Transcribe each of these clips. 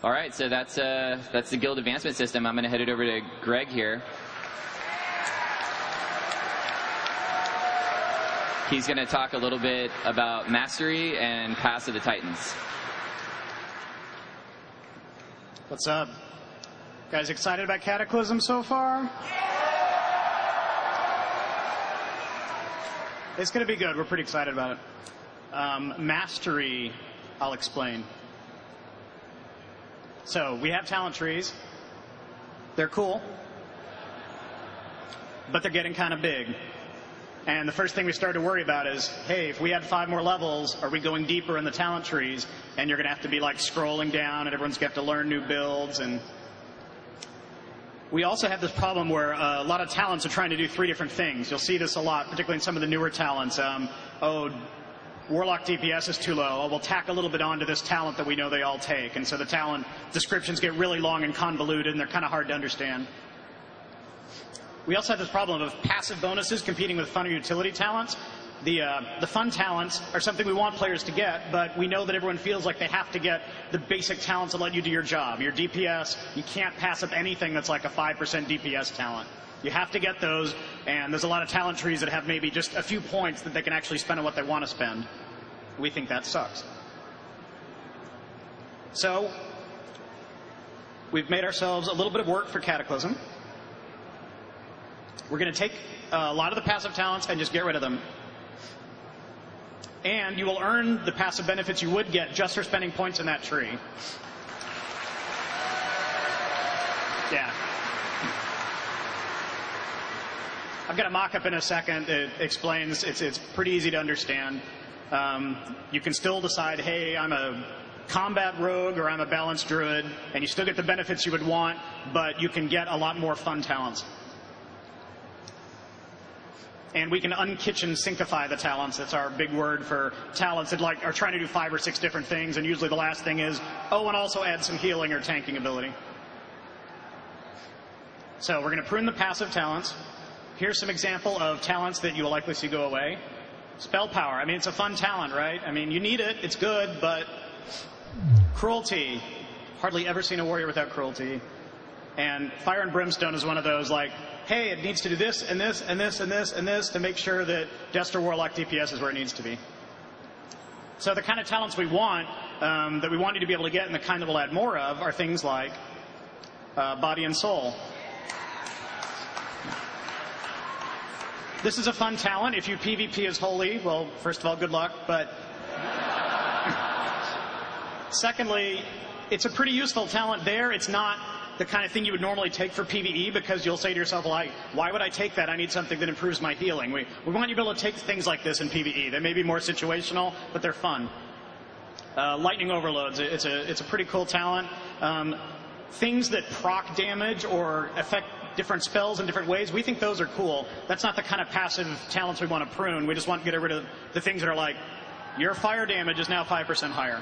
All right, so that's the guild advancement system. I'm going to head it over to Greg here. He's going to talk a little bit about mastery and Pass of the Titans. What's up? Guys excited about Cataclysm so far? It's going to be good. We're pretty excited about it. Mastery, I'll explain. So we have talent trees. They're cool, but they're getting kind of big. And the first thing we started to worry about is, hey, if we had 5 more levels, are we going deeper in the talent trees? And you're going to have to be like scrolling down, and everyone's going to have to learn new builds. And we also have this problem where a lot of talents are trying to do 3 different things. You'll see this a lot, particularly in some of the newer talents. Warlock DPS is too low. Oh, we'll tack a little bit onto this talent that we know they all take. And so the talent descriptions get really long and convoluted, and they're kind of hard to understand. We also have this problem of passive bonuses competing with fun or utility talents. The fun talents are something we want players to get, but we know that everyone feels like they have to get the basic talents that let you do your job. Your DPS, you can't pass up anything that's like a 5% DPS talent. You have to get those, and there's a lot of talent trees that have maybe just a few points that they can actually spend on what they want to spend. We think that sucks. So we've made ourselves a little bit of work for Cataclysm. We're going to take a lot of the passive talents and just get rid of them. And you will earn the passive benefits you would get just for spending points in that tree. Yeah. I've got a mock-up in a second. It explains. It's pretty easy to understand. You can still decide, hey, I'm a combat rogue or I'm a balanced druid, and you still get the benefits you would want, but you can get a lot more fun talents. And we can unkitchen syncify the talents. That's our big word for talents that are trying to do 5 or 6 different things, and usually the last thing is, oh, and also add some healing or tanking ability. So we're going to prune the passive talents. Here's some example of talents that you will likely see go away. Spell power. I mean, it's a fun talent, right? I mean, you need it. It's good, but cruelty. Hardly ever seen a warrior without cruelty. And fire and brimstone is one of those, like, hey, it needs to do this and this and this and this and this to make sure that Jester Warlock DPS is where it needs to be. So the kind of talents we want, that we want you to be able to get and the kind that we'll add more of are things like body and soul. This is a fun talent. If you PvP as holy, well, first of all, good luck. But secondly, it's a pretty useful talent there. It's not the kind of thing you would normally take for PvE, because you'll say to yourself, well, why would I take that? I need something that improves my healing. We want you to be able to take things like this in PvE. They may be more situational, but they're fun. Lightning overloads. It's a pretty cool talent. Things that proc damage or affect different spells in different ways, we think those are cool. That's not the kind of passive talents we want to prune. We just want to get rid of the things that are like, your fire damage is now 5% higher.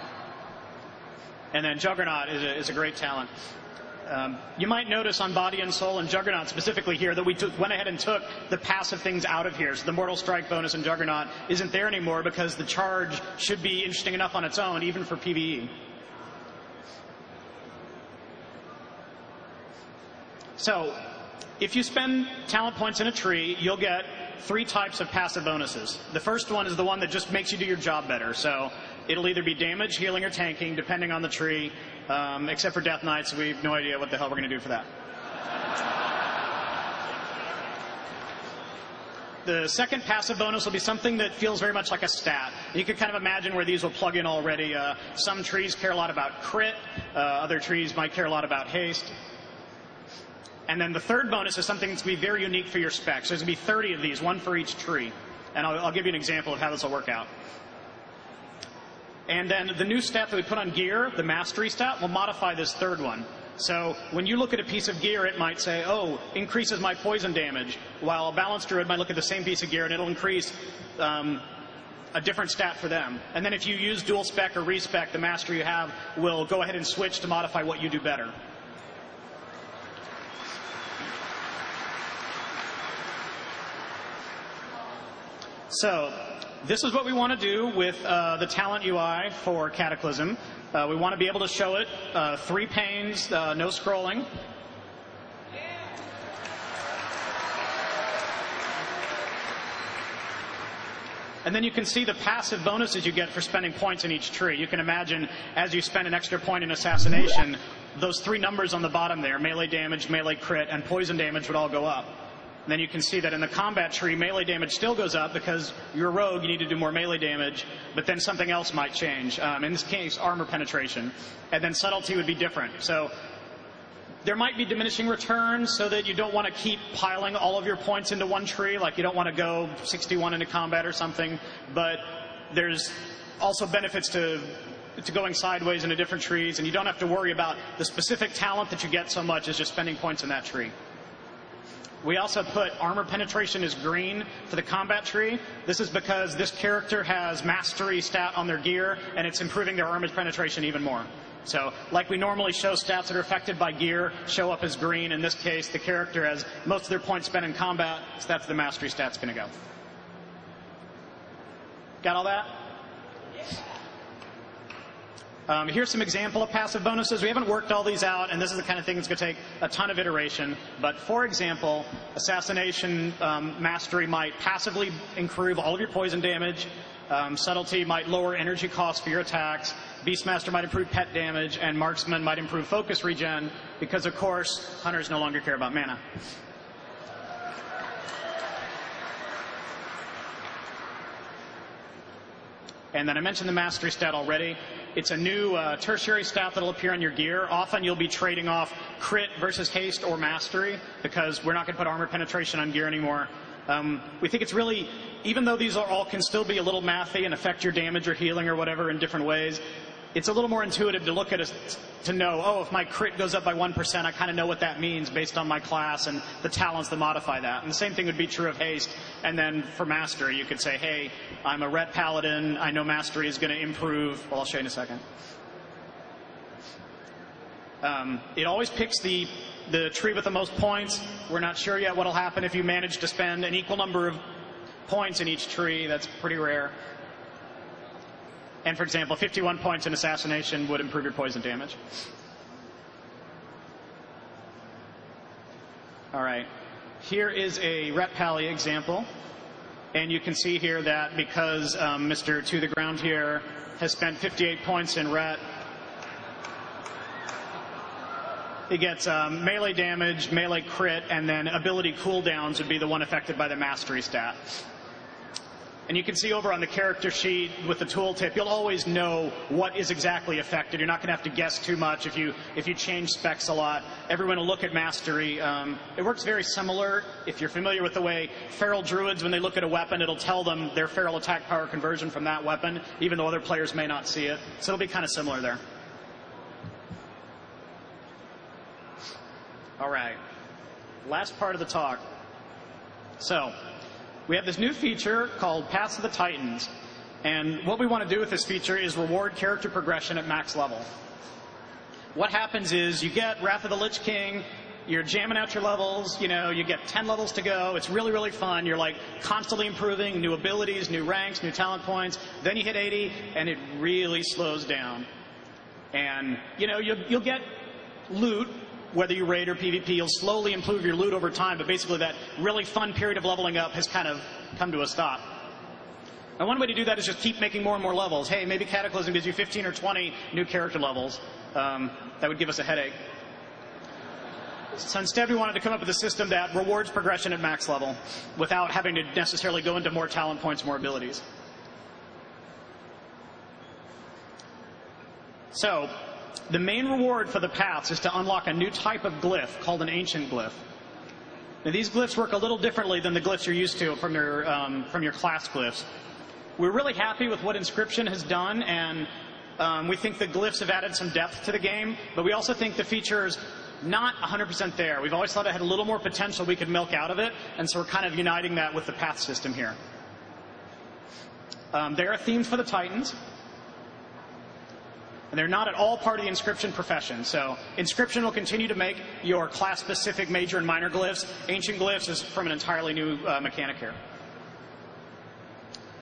And then Juggernaut is a great talent. You might notice on Body and Soul and Juggernaut specifically here that we went ahead and took the passive things out of here. So the Mortal Strike bonus in Juggernaut isn't there anymore because the charge should be interesting enough on its own, even for PvE. So if you spend talent points in a tree, you'll get 3 types of passive bonuses. The first one is the one that just makes you do your job better. So it'll either be damage, healing, or tanking, depending on the tree, except for Death Knights. We have no idea what the hell we're going to do for that. The second passive bonus will be something that feels very much like a stat. You can kind of imagine where these will plug in already. Some trees care a lot about crit. Other trees might care a lot about haste. And then the third bonus is something that's going to be very unique for your specs. There's going to be 30 of these, 1 for each tree. And I'll give you an example of how this will work out. And then the new stat that we put on gear, the mastery stat, will modify this third one. So when you look at a piece of gear, it might say, oh, increases my poison damage, while a balanced druid might look at the same piece of gear and it'll increase a different stat for them. And then if you use dual spec or respec, the mastery you have will go ahead and switch to modify what you do better. So this is what we want to do with the talent UI for Cataclysm. We want to be able to show it 3 panes, no scrolling. And then you can see the passive bonuses you get for spending points in each tree. You can imagine as you spend an extra point in assassination, those 3 numbers on the bottom there, melee damage, melee crit, and poison damage would all go up. And then you can see that in the combat tree, melee damage still goes up because you're a rogue, you need to do more melee damage, but then something else might change. In this case, armor penetration. And then subtlety would be different. So there might be diminishing returns so that you don't want to keep piling all of your points into one tree, like you don't want to go 61 into combat or something, but there's also benefits to going sideways into different trees, and you don't have to worry about the specific talent that you get so much as just spending points in that tree. We also put armor penetration as green for the combat tree. This is because this character has mastery stat on their gear, and it's improving their armor penetration even more. So, like we normally show stats that are affected by gear show up as green. In this case, the character has most of their points spent in combat, so that's the mastery stat's going to go. Got all that? Here's some example of passive bonuses. We haven't worked all these out, and this is the kind of thing that's going to take a ton of iteration. But for example, assassination mastery might passively improve all of your poison damage. Subtlety might lower energy costs for your attacks. Beastmaster might improve pet damage, and Marksman might improve focus regen, because of course, hunters no longer care about mana. And then I mentioned the mastery stat already. It's a new tertiary stat that'll appear on your gear. Often you'll be trading off crit versus haste or mastery, because we're not going to put armor penetration on gear anymore. We think it's really, even though these are all can still be a little mathy and affect your damage or healing or whatever in different ways, it's a little more intuitive to look at it to know, oh, if my crit goes up by 1%, I kind of know what that means based on my class and the talents that modify that. And the same thing would be true of haste. And then for mastery, you could say, hey, I'm a ret paladin. I know mastery is going to improve. Well, I'll show you in a second. It always picks the tree with the most points. We're not sure yet what will happen if you manage to spend an equal number of points in each tree. That's pretty rare. And for example, 51 points in assassination would improve your poison damage. All right. Here is a Ret Pally example. And you can see here that because Mr. To the Ground here has spent 58 points in Ret, he gets melee damage, melee crit, and then ability cooldowns would be the one affected by the mastery stat. And you can see over on the character sheet with the tooltip, you'll always know what is exactly affected. You're not going to have to guess too much if you change specs a lot. Everyone will look at mastery. It works very similar. If you're familiar with the way feral druids, when they look at a weapon, it'll tell them their feral attack power conversion from that weapon, even though other players may not see it. So it'll be kind of similar there. All right. Last part of the talk. So, we have this new feature called Paths of the Titans. And what we want to do with this feature is reward character progression at max level. What happens is you get Wrath of the Lich King, you're jamming out your levels, you get 10 levels to go. It's really, really fun. You're like constantly improving, new abilities, new ranks, new talent points. Then you hit 80, and it really slows down. And, you'll get loot. Whether you raid or PvP, you'll slowly improve your loot over time, but basically that really fun period of leveling up has kind of come to a stop. And one way to do that is just keep making more and more levels. Hey, maybe Cataclysm gives you 15 or 20 new character levels. That would give us a headache. So instead, we wanted to come up with a system that rewards progression at max level without having to necessarily go into more talent points, more abilities. So, the main reward for the paths is to unlock a new type of glyph called an ancient glyph. Now, these glyphs work a little differently than the glyphs you're used to from your class glyphs. We're really happy with what Inscription has done, and we think the glyphs have added some depth to the game, but we also think the feature's not 100% there. We've always thought it had a little more potential we could milk out of it, and so we're kind of uniting that with the path system here. There are themes for the Titans. And they're not at all part of the Inscription profession. So Inscription will continue to make your class-specific major and minor glyphs. Ancient glyphs is from an entirely new mechanic here.